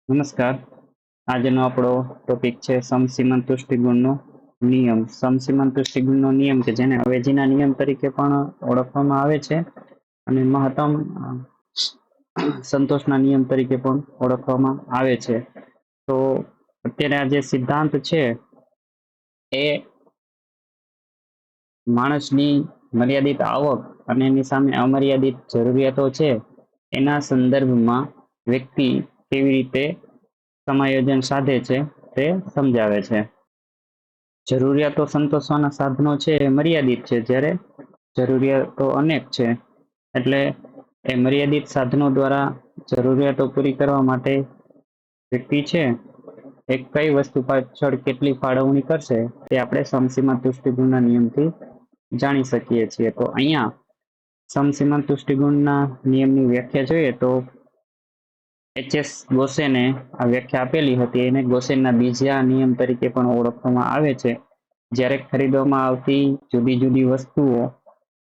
નમસ્કાર. આજનો આપણો ટોપિક છે સમસીમાંત તુષ્ટિગુણનો નિયમ. સમસીમાંત તુષ્ટિગુણનો નિયમ કે જેને અવેજીના નિયમ તરીકે પણ ઓળખવામાં આવે છે અને મહત્તમ સંતોષના નિયમ તરીકે પણ ઓળખવામાં આવે છે. તો અત્યારે આ જે સિદ્ધાંત છે એ માણસની મર્યાદિત આવક અને એની સામે અમર્યાદિત જરૂરિયાતો છે એના સંદર્ભમાં વ્યક્તિ કેવી રીતે સમાયોજન સાધે છે તે સમજાવે છે. જરૂરિયાતો સંતોષવાના સાધનો છે એ મર્યાદિત છે, જ્યારે જરૂરિયાતો અનેક છે. એટલે એ મર્યાદિત સાધનો દ્વારા જરૂરિયાતો પૂરી કરવા માટે વ્યક્તિ છે એ કઈ વસ્તુ પાછળ કેટલી ફાળવણી કરશે તે આપણે સમસીમાંત તુષ્ટિગુણના નિયમથી જાણી શકીએ છીએ. તો અહીંયા સમસીમાંત તુષ્ટિગુણના નિયમની વ્યાખ્યા જોઈએ તો એચ.એસ. ગોસેને આ વ્યાખ્યા આપેલી હતી. એને ગોસેનના બીજા નિયમ તરીકે પણ ઓળખવામાં આવે છે. જ્યારે ખરીદવામાં આવતી જુદી જુદી વસ્તુઓ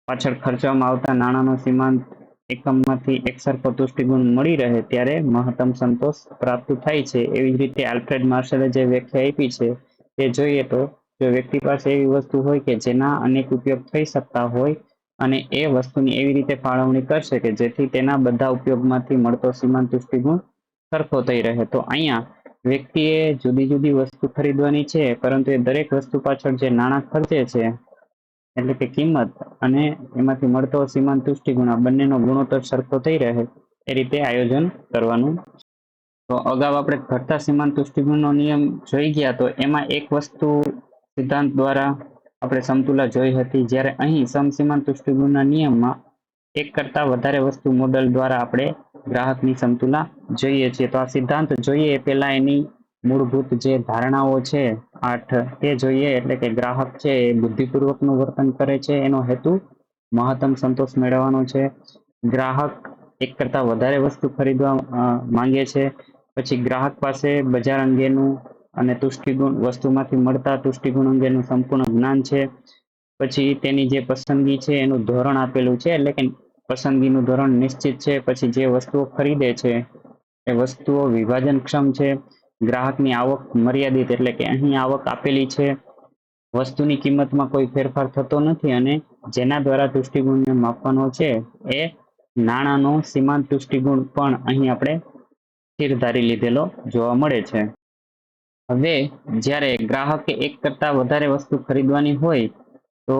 પાછળ ખર્ચવામાં આવતા નાણાંનો સીમાંત એકમમાંથી એકસરખો તુષ્ટિગુણ મળી રહે ત્યારે મહત્તમ સંતોષ પ્રાપ્ત થાય છે. એવી જ રીતે આલ્ફ્રેડ માર્શલે જે વ્યાખ્યા આપી છે તે જોઈએ તો જો વ્યક્તિ પાસે એવી વસ્તુ હોય કે જેના અનેક ઉપયોગ થઈ શકતા હોય અને એ વસ્તુની એવી રીતે ફાળવણી કરશે કે જેથી તેના બધા ઉપયોગમાંથી મળતો સીમાંત તુષ્ટિગુણ સરખો થઈ રહે. તો અહીંયા વ્યક્તિએ જુદી જુદી વસ્તુ ખરીદવાની છે, પરંતુ એ દરેક વસ્તુ પાછળ જે નાણાં ખર્ચે છે એટલે કે કિંમત અને એમાંથી મળતો સીમાંત તુષ્ટિગુણ આ બંનેનો ગુણોત્તર સરખો થઈ રહે એ રીતે આયોજન કરવાનું. તો અગાઉ આપણે ઘટતા સીમાંત તુષ્ટિગુણનો નિયમ જોઈ ગયા, તો એમાં એક વસ્તુ સિદ્ધાંત દ્વારા આપણે સમતુલા જોઈ હતી, જ્યારે અહીં સમસીમાંત તુષ્ટિગુણના નિયમમાં એક કરતા વધારે વસ્તુ મોડલ દ્વારા આપણે ગ્રાહકની સમતુલા જોઈએ છીએ. તો આ સિદ્ધાંત જોઈએ એ પહેલા એની મૂળભૂત જે ધારણાઓ છે 8 તે જોઈએ. એટલે કે ગ્રાહક છે એ બુદ્ધિપૂર્વકનું વર્તન કરે છે, એનો હેતુ મહત્તમ સંતોષ મેળવવાનો છે. ગ્રાહક એક કરતા વધારે વસ્તુ ખરીદવા માંગે છે. પછી ગ્રાહક પાસે બજાર અંગેનું અને તુષ્ટિગુણ વસ્તુમાંથી મળતા તુષ્ટિગુણ અંગેનું સંપૂર્ણ જ્ઞાન છે. પછી તેની જે પસંદગી છે એનું ધોરણ આપેલું છે, એટલે કે પસંદગીનું ધોરણ નિશ્ચિત છે. પછી જે વસ્તુઓ ખરીદે છે એ વસ્તુઓ વિભાજનક્ષમ છે. ગ્રાહકની આવક મર્યાદિત, એટલે કે અહીં આવક આપેલી છે. વસ્તુની કિંમતમાં કોઈ ફેરફાર થતો નથી અને જેના દ્વારા તુષ્ટિગુણને માપવાનો છે એ નાણાંનો સીમાંત તુષ્ટિગુણ પણ અહીં આપણે સ્થિર ધારી લીધેલો જોવા મળે છે. હવે જ્યારે ગ્રાહકે એક કરતા વધારે વસ્તુ ખરીદવાની હોય તો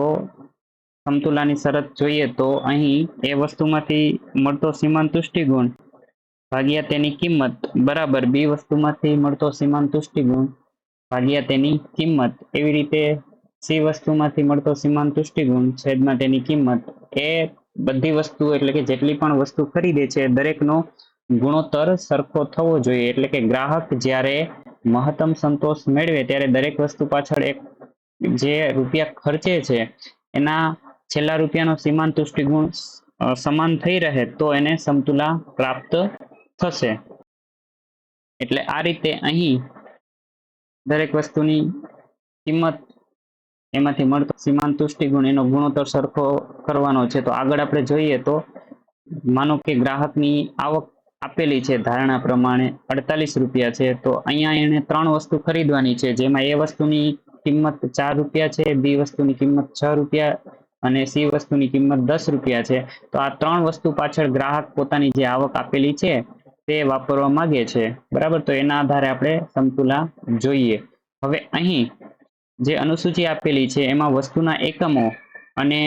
સમતુલાની શરત જોઈએ તો અહીં એ વસ્તુમાંથી મળતો સીમાંત તુષ્ટિગુણ ભાગ્યા તેની કિંમત બરાબર બી વસ્તુમાંથી મળતો સીમાંત તુષ્ટિગુણ ભાગ્યા તેની કિંમત. એવી રીતે સી વસ્તુમાંથી મળતો સીમાંત તુષ્ટિગુણ છેદમાં તેની કિંમત. એ બધી વસ્તુ એટલે કે જેટલી પણ વસ્તુ ખરીદે છે દરેકનો ગુણોત્તર સરખો થવો જોઈએ. એટલે કે ગ્રાહક જ્યારે મહત્તમ સંતોષ મેળવે ત્યારે દરેક વસ્તુ પાછળ એક જે રૂપિયા ખર્ચે છે એના છેલ્લા રૂપિયાનો સીમાંત તુષ્ટિગુણ સમાન થઈ રહે તો એને સમતુલા પ્રાપ્ત થશે. એટલે આ રીતે અહીં દરેક વસ્તુની કિંમત એમાંથી મળતો સીમાંત તુષ્ટિગુણ એનો ગુણોત્તર સરખો કરવાનો છે. તો આગળ આપણે જોઈએ તો માનો કે ગ્રાહકની આવક આપેલી છે ધારણા પ્રમાણે 48 રૂપિયા છે. તો અહીંયા એને 3 વસ્તુ ખરીદવાની છે, જેમાં એ વસ્તુની કિંમત 4 રૂપિયા છે, બી વસ્તુની કિંમત 6 રૂપિયા અને સી વસ્તુની કિંમત 10 રૂપિયા છે. તો આ 3 વસ્તુ પાછળ ગ્રાહક પોતાની જે આવક આપેલી છે તે વાપરવા માંગે છે, બરાબર. તો એના આધારે આપણે સમતુલા જોઈએ. હવે અહીં જે અનુસૂચિ આપેલી છે એમાં વસ્તુના એકમો અને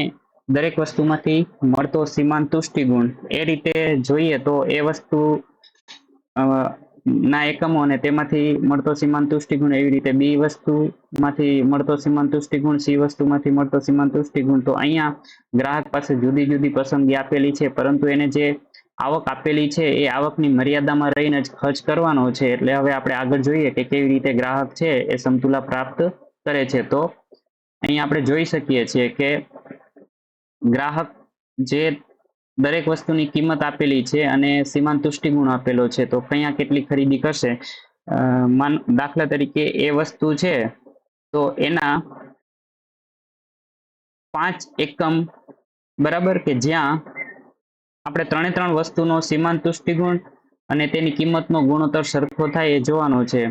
દરેક વસ્તુમાંથી મળતો સીમાંત તુષ્ટિગુણ એ રીતે જોઈએ તો એ વસ્તુ ના એકમો અને તેમાંથી મળતો સીમાંત તુષ્ટિગુણ, એવી રીતે બી વસ્તુમાંથી મળતો સીમાંત તુષ્ટિગુણ, સી વસ્તુમાંથી મળતો સીમાંત તુષ્ટિગુણ. તો અહીંયા ગ્રાહક પાસે જુદી જુદી પસંદગી આપેલી છે, પરંતુ એને જે આવક આપેલી છે એ આવકની મર્યાદામાં રહીને જ ખર્ચ કરવાનો છે. એટલે હવે આપણે આગળ જોઈએ કે કેવી રીતે ગ્રાહક છે એ સમતુલા પ્રાપ્ત કરે છે. તો અહીં આપણે જોઈ શકીએ છીએ કે ગ્રાહક જે દરેક વસ્તુની કિંમત આપેલી છે અને સીમાંત તુષ્ટિગુણ આપેલો છે, તો કયા કેટલી ખરીદી કરશે. દાખલા તરીકે એ વસ્તુ છે તો એના 5 એકમ, બરાબર, કે જ્યાં આપણે 3 વસ્તુનો સીમાંત તુષ્ટિગુણ અને તેની કિંમતનો ગુણોત્તર સરખો થાય એ જોવાનું છે.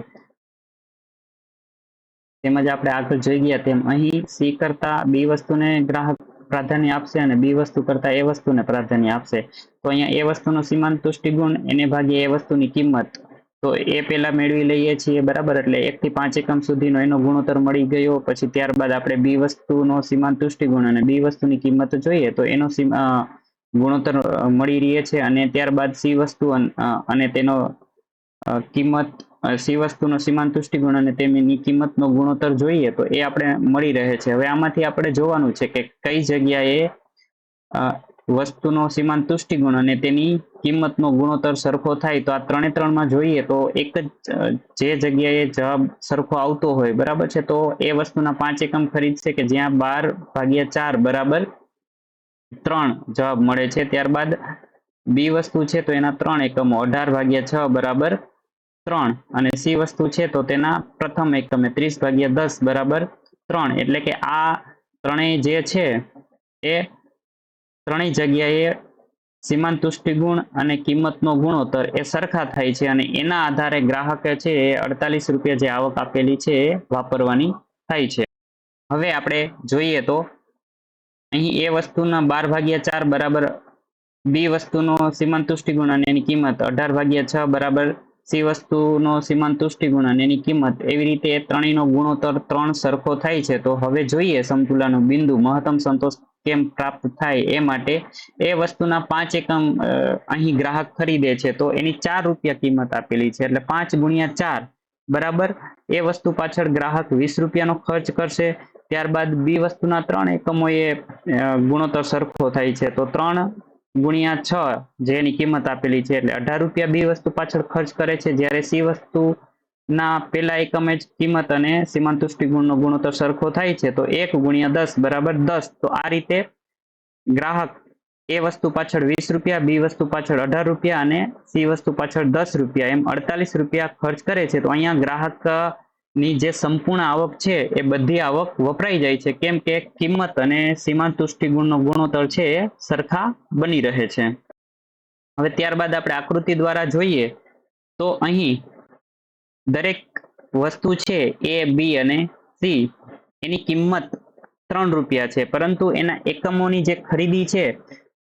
તેમજ આપણે આગળ જોઈ ગયા તેમ અહીં સી કરતા બી વસ્તુને ગ્રાહક પ્રાધાન્ય આપશે અને બી વસ્તુ કરતા એ વસ્તુને પ્રાધાન્ય આપશે. તો અહીંયા એ વસ્તુનો સીમાંત તુષ્ટિ ગુણ એને ભાગ્યે એ વસ્તુની કિંમત, તો એ પેલા મેળવી લઈએ છીએ, બરાબર. એટલે 1 થી 5 એકમ સુધીનો એનો ગુણોત્તર મળી ગયો. પછી ત્યારબાદ આપણે બી વસ્તુનો સીમાંત તુષ્ટિ ગુણ અને બી વસ્તુની કિંમત જોઈએ તો એનો ગુણોત્તર મળી રહે છે. અને ત્યારબાદ સી વસ્તુ અને તેનો કિંમત, સી વસ્તુનો સીમાંત તુષ્ટિ ગુણ અને તેની કિંમતનો ગુણોત્તર જોઈએ તો એ આપણે મળી રહે છે. હવે આમાંથી આપણે જોવાનું છે કે કઈ જગ્યાએ વસ્તુનો સીમાંત તુષ્ટિ ગુણ અને તેની કિંમતનો ગુણોત્તર સરખો થાય. તો આ 3 માં જોઈએ તો એક જ જે જગ્યાએ જવાબ સરખો આવતો હોય, બરાબર છે, તો એ વસ્તુના 5 એકમ ખરીદશે કે જ્યાં 12/4 બરાબર 3 જવાબ મળે છે. ત્યારબાદ બી વસ્તુ છે તો એના 3 એકમો 18/6 બરાબર 3, અને સી વસ્તુ છે તો તેના પ્રથમ એકમે 30/10 બરાબર 3. એટલે કે આ ત્રણેય જે છે એ ત્રણેય જગ્યાએ સીમાંત તુષ્ટિ ગુણ અને કિંમતનો ગુણોત્તર એ સરખા થાય છે અને એના આધારે ગ્રાહકે છે એ 48 રૂપિયા જે આવક આપેલી છે એ વાપરવાની થાય છે. હવે આપણે જોઈએ તો અહીં એ વસ્તુના 12/4 બરાબર બી વસ્તુનો સીમાંત તુષ્ટિ ગુણ અને એની કિંમત, 18/6 બરાબર સી વસ્તુનો સીમાંત તુષ્ટિ ગુણ અને એની કિંમત, એવી રીતે ત્રણેયનો ગુણોત્તર 3 સરખો થાય છે. તો હવે જોઈએ સમતુલાનું બિંદુ મહત્તમ સંતોષ કેમ પ્રાપ્ત થાય એ માટે એ વસ્તુના 5 એકમ અહીં ગ્રાહક ખરીદે છે તો એની 4 રૂપિયા કિંમત આપેલી છે. એટલે 5 × 4 બરાબર એ વસ્તુ પાછળ ગ્રાહક 20 રૂપિયાનો ખર્ચ કરશે. ત્યારબાદ બી વસ્તુના 3 એકમો એ ગુણોત્તર સરખો થાય છે તો 3 × 6 જે એની કિંમત આપેલી છે એટલે 18 રૂપિયા બી વસ્તુ પાછળ ખર્ચ કરે છે. જ્યારે સી વસ્તુ ના પેલા એકમે જ કિંમત અને સીમાંત તુષ્ટિ ગુણનો ગુણોત્તર સરખો થાય છે તો 1 × 10 બરાબર 10. તો આ રીતે ગ્રાહક એ વસ્તુ પાછળ 20 રૂપિયા, બી વસ્તુ પાછળ 18 રૂપિયા અને સી વસ્તુ પાછળ 10 રૂપિયા, એમ 48 રૂપિયા ખર્ચ કરે છે. તો અહીંયા ગ્રાહક ની જે સંપૂર્ણ આવક છે એ બધી આવક વપરાઈ જાય છે. કેમ કે કિંમત અને સીમાંત તુષ્ટિ ગુણનો ગુણોત્તર છે એ સરખા બની રહે છે. હવે ત્યારબાદ આપણે આકૃતિ દ્વારા જોઈએ તો અહીં દરેક વસ્તુ છે એ, બી અને સી એની કિંમત 3 રૂપિયા છે, પરંતુ એના એકમોની જે ખરીદી છે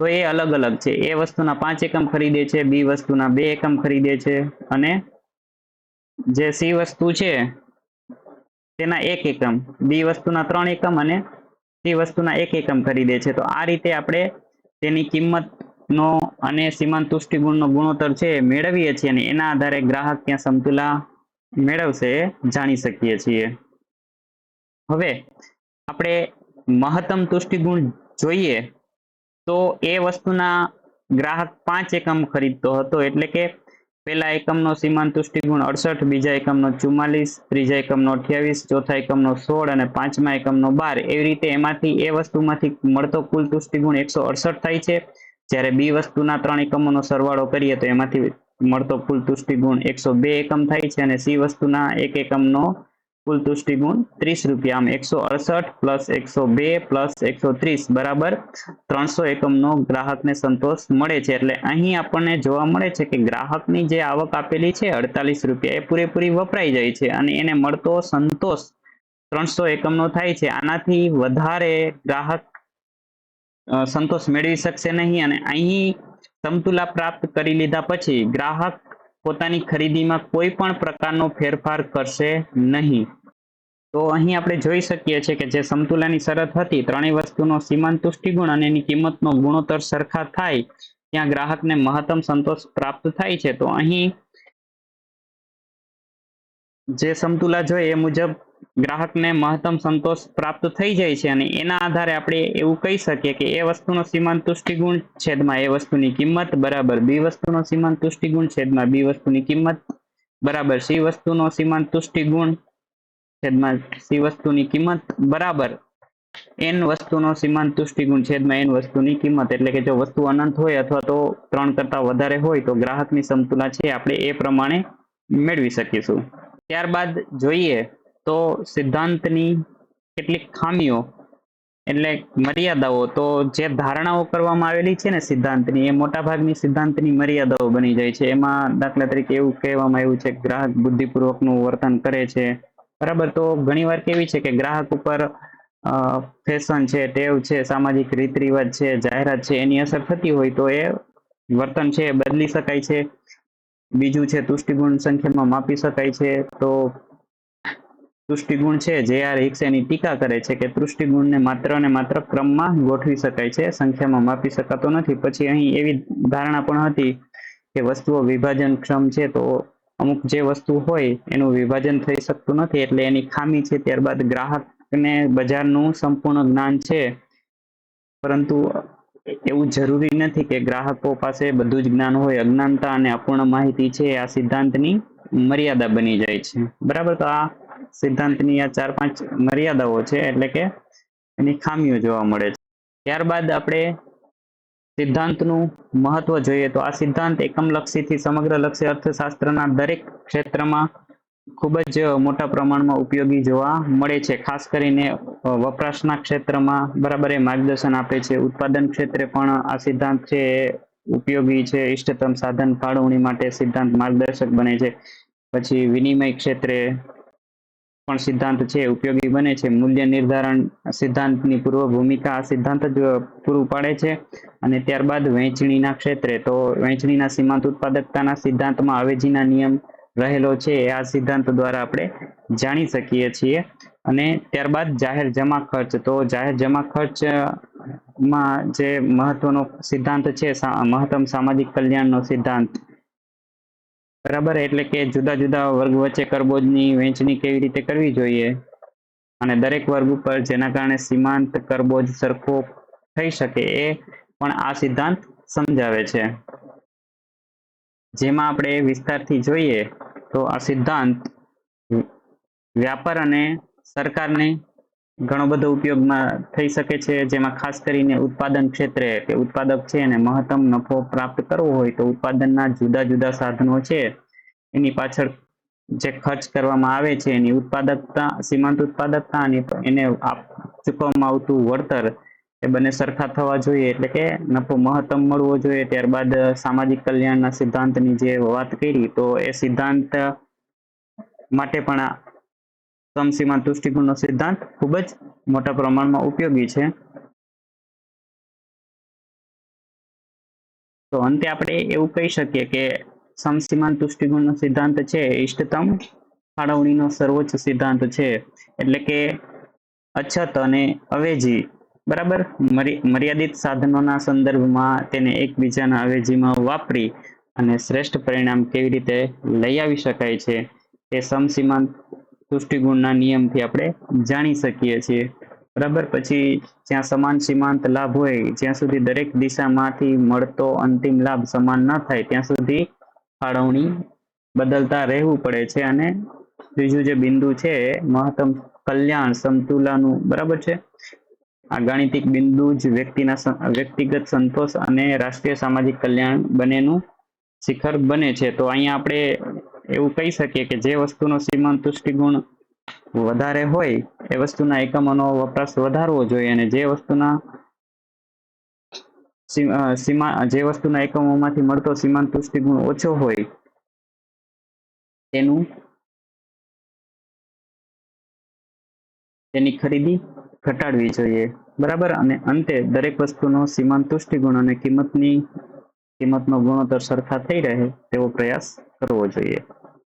તો એ અલગ અલગ છે. એ વસ્તુના 5 એકમ ખરીદે છે, બી વસ્તુના 2 એકમ ખરીદે છે અને જે સી વસ્તુ છે તેના 1 એકમ, બી વસ્તુના 3 એકમ અને સી વસ્તુના 1 એકમ ખરીદે છે. તો આ રીતે આપણે તેની કિંમતનો અને સીમાંત તુષ્ટિ ગુણનો ગુણોત્તર છે એ મેળવીએ છીએ અને એના આધારે ગ્રાહક ત્યાં સમતુલા મેળવશે એ જાણી શકીએ છીએ. હવે આપણે મહત્તમ તુષ્ટિ ગુણ જોઈએ તો એ વસ્તુના ગ્રાહક 5 એકમ ખરીદતો હતો. એટલે કે પહેલા એકમનો સીમાંત તુષ્ટિ ગુણ 68, બીજા એકમનો 44, ત્રીજા એકમનો 28, ચોથા એકમનો 16 અને પાંચમા એકમનો 12. એવી રીતે એમાંથી એ વસ્તુમાંથી મળતો કુલ તુષ્ટિ ગુણ 168 થાય છે. જ્યારે બી વસ્તુના 3 એકમોનો સરવાળો કરીએ તો એમાંથી મળતો કુલ તુષ્ટિ ગુણ 102 એકમ થાય છે અને સી વસ્તુના 1 એકમનો કુલ તુષ્ટિ ગુણ 30 રૂપિયા. આમ 168 + 102 + 130 બરાબર 300 એકમનો ગ્રાહકને સંતોષ મળે છે. એટલે અહીં આપણને જોવા મળે છે કે ગ્રાહકની જે આવક આપેલી છે 48 રૂપિયા એ પૂરેપૂરી વપરાઈ જાય છે અને એને મળતો સંતોષ 300 એકમનો થાય છે. આનાથી વધારે ગ્રાહક સંતોષ મેળવી શકશે નહીં અને અહીં સમતુલા પ્રાપ્ત કરી લીધા પછી ગ્રાહક પોતાની ખરીદીમાં કોઈ પણ પ્રકારનો ફેરફાર કરશે નહીં. તો અહીં આપણે જોઈ શકીએ છીએ કે જે સમતુલાની શરત હતી, ત્રણેય વસ્તુનો સીમાંત તુષ્ટિ ગુણ અને એની કિંમતનો ગુણોત્તર સરખા થાય ત્યાં ગ્રાહકને મહત્તમ સંતોષ પ્રાપ્ત થાય છે. તો અહીં જે સમતુલા જોઈએ એ મુજબ ગ્રાહકને મહત્તમ સંતોષ પ્રાપ્ત થઈ જાય છે અને એના આધારે આપણે એવું કહી શકીએ કે એ વસ્તુનો સીમાંત તુષ્ટિ ગુણ છેદમાં એ વસ્તુની કિંમત બરાબર બી વસ્તુનો સીમાંત તુષ્ટિ ગુણ છેદમાં બી વસ્તુની કિંમત બરાબર સી વસ્તુનો સીમાંત તુષ્ટિ ગુણ છેદમાં સી વસ્તુની કિંમત બરાબર એન વસ્તુનો સીમાંત તુષ્ટિ ગુણ છેદમાં એન વસ્તુની કિંમત. એટલે કે જો વસ્તુ અનંત હોય અથવા તો 3 કરતા વધારે હોય તો ગ્રાહકની સમતુલા છે આપણે એ પ્રમાણે મેળવી શકીશું. ત્યારબાદ જોઈએ તો સિદ્ધાંતની કેટલીક ખામીઓ એટલે મર્યાદાઓ તો જે ધારણાઓ કરવામાં આવેલી છે ને સિદ્ધાંતની, એ મોટા ભાગની સિદ્ધાંતની મર્યાદાઓ બની જાય છે. એમાં દાખલા તરીકે એવું કહેવામાં આવ્યું છે કે ગ્રાહક બુદ્ધિપૂર્વકનું વર્તન કરે છે. બરાબર, તો ઘણીવાર કેવી છે કે ગ્રાહક ઉપર ફેશન છે, ટેવ છે, સામાજિક રીત રિવાજ છે, જાહેરાત છે, એની અસર થતી હોય તો એ વર્તન છે એ બદલી શકાય છે. બીજું છે તુષ્ટિગુણ સંખ્યામાં માપી શકાય છે. તો તૃષ્ટિગુણ છે જે આર હિક્સ એની ટીકા કરે છે કે તૃષ્ટિગુણને માત્ર ને માત્ર ક્રમમાં ગોઠવી શકાય છે, સંખ્યામાં માપી શકાતો નથી. પછી અહીં એવી ધારણા પણ હતી કે વસ્તુઓ વિભાજનક્ષમ છે, તો અમુક જે વસ્તુ હોય એનું વિભાજન થઈ શકતું નથી, એટલે એની ખામી છે. ત્યારબાદ ગ્રાહકને બજારનું સંપૂર્ણ જ્ઞાન છે, પરંતુ એવું જરૂરી નથી કે ગ્રાહકો પાસે બધું જ જ્ઞાન હોય. અજ્ઞાનતા અને અપૂર્ણ માહિતી છે આ સિદ્ધાંતની મર્યાદા બની જાય છે. બરાબર, તો આ સિદ્ધાંતની આ 4-5 મર્યાદાઓ છે, એટલે કે એની ખામીઓ જોવા મળે છે. ત્યારબાદ આપણે સિદ્ધાંતનું મહત્વ જોઈએ તો આ સિદ્ધાંત એકમલક્ષીથી સમગ્રલક્ષી અર્થશાસ્ત્રના દરેક ક્ષેત્રમાં ખૂબ જ મોટા પ્રમાણમાં ઉપયોગી જોવા મળે છે. ખાસ કરીને વપરાશના ક્ષેત્રમાં બરાબર એ માર્ગદર્શન આપે છે. ઉત્પાદન ક્ષેત્રે પણ આ સિદ્ધાંત છે એ ઉપયોગી છે. ઇષ્ટતમ સાધન ફાળવણી માટે સિદ્ધાંત માર્ગદર્શક બને છે. પછી વિનિમય ક્ષેત્રે પણ સિદ્ધાંત છે ઉપયોગી બને છે. મૂલ્ય નિર્ધારણ સિદ્ધાંતની પૂર્વ ભૂમિકા આ સિદ્ધાંત જ પૂરું પાડે છે. અને ત્યારબાદ વહેંચણીના ક્ષેત્રે તો વહેંચણીના સીમાંત ઉત્પાદકતાના સિદ્ધાંતમાં અવેજીના નિયમ રહેલો છે, આ સિદ્ધાંત દ્વારા આપણે જાણી શકીએ છીએ. અને ત્યારબાદ જાહેર જમા ખર્ચ, તો જાહેર જમા ખર્ચમાં જે મહત્વનો સિદ્ધાંત છે મહત્તમ સામાજિક કલ્યાણનો સિદ્ધાંત. બરાબર, એટલે કે જુદા જુદા વર્ગ વચ્ચે કરબોજની વહેંચણી કેવી રીતે કરવી જોઈએ અને દરેક વર્ગ ઉપર જેના કારણે સીમાંત કરબોજ સરખો થઈ શકે એ પણ આ સિદ્ધાંત સમજાવે છે. જેમાં આપણે વિસ્તારથી જોઈએ તો આ સિદ્ધાંત વ્યાપાર અને સરકારને ઘણો બધો ઉપયોગમાં થઈ શકે છે. જેમાં ખાસ કરીને ઉત્પાદન ક્ષેત્રે કે ઉત્પાદક છે અને મહત્તમ નફો પ્રાપ્ત કરવો હોય તો ઉત્પાદનના જુદા જુદા સાધનો છે એની પાછળ જે ખર્ચ કરવામાં આવે છે એની ઉત્પાદકતા, સીમાંત ઉત્પાદકતા અને એને ચૂકવવામાં આવતું વળતર એ બંને સરખા થવા જોઈએ, એટલે કે નફો મહત્તમ મળવો જોઈએ. ત્યારબાદ સામાજિક કલ્યાણના સિદ્ધાંતની જે વાત કરી તો એ સિદ્ધાંત માટે પણ સમસીમાંત તુષ્ટિગુણનો સિદ્ધાંત ખૂબ જ મોટા પ્રમાણમાં ઉપયોગી છે. તો અંતે આપણે એવું કહી શકીએ કે સમસીમાંત તુષ્ટિગુણનો સિદ્ધાંત છે ઇષ્ટતમ ફાળવણીનો સર્વોચ્ચ સિદ્ધાંત છે. એટલે કે અછત અને અવેજી બરાબર મર્યાદિત સાધનોના સંદર્ભમાં તેને એકબીજાના અવેજીમાં વાપરી અને શ્રેષ્ઠ પરિણામ કેવી રીતે લઈ આવી શકાય છે એ સમસીમાંત તુષ્ટિગુણના નિયમથી આપણે જાણી શકીએ છીએ. બરાબર, પછી જ્યાં સમાન સીમાંત લાભ હોય, જ્યાં સુધી દરેક દિશામાંથી મળતો અંતિમ લાભ સમાન ન થાય ત્યાં સુધી ફાળવણી બદલતા રહેવું પડે છે. અને ત્રીજું જે બિંદુ છે મહત્તમ કલ્યાણ સમતુલાનું બરાબર છે. આ ગાણિતિક બિંદુ જ વ્યક્તિગત સંતોષ અને રાષ્ટ્રીય સામાજિક કલ્યાણ બંનેનું શિખર બને છે. તો અહીંયા આપણે એવું કહી શકીએ કે જે વસ્તુનો સીમાંત તુષ્ટિગુણ વધારે હોય એ વસ્તુના એકમોનો વપરાશ વધારવો જોઈએ, અને જે વસ્તુના એકમોમાંથી મળતો સીમાંત તુષ્ટિગુણ ઓછો હોય તેની ખરીદી ઘટાડવી જોઈએ. બરાબર, અને અંતે દરેક વસ્તુનો સીમાંત તુષ્ટિગુણ અને કિંમતનો ગુણોત્તર સરખા થઈ રહે તેવો પ્રયાસ કરવો જોઈએ.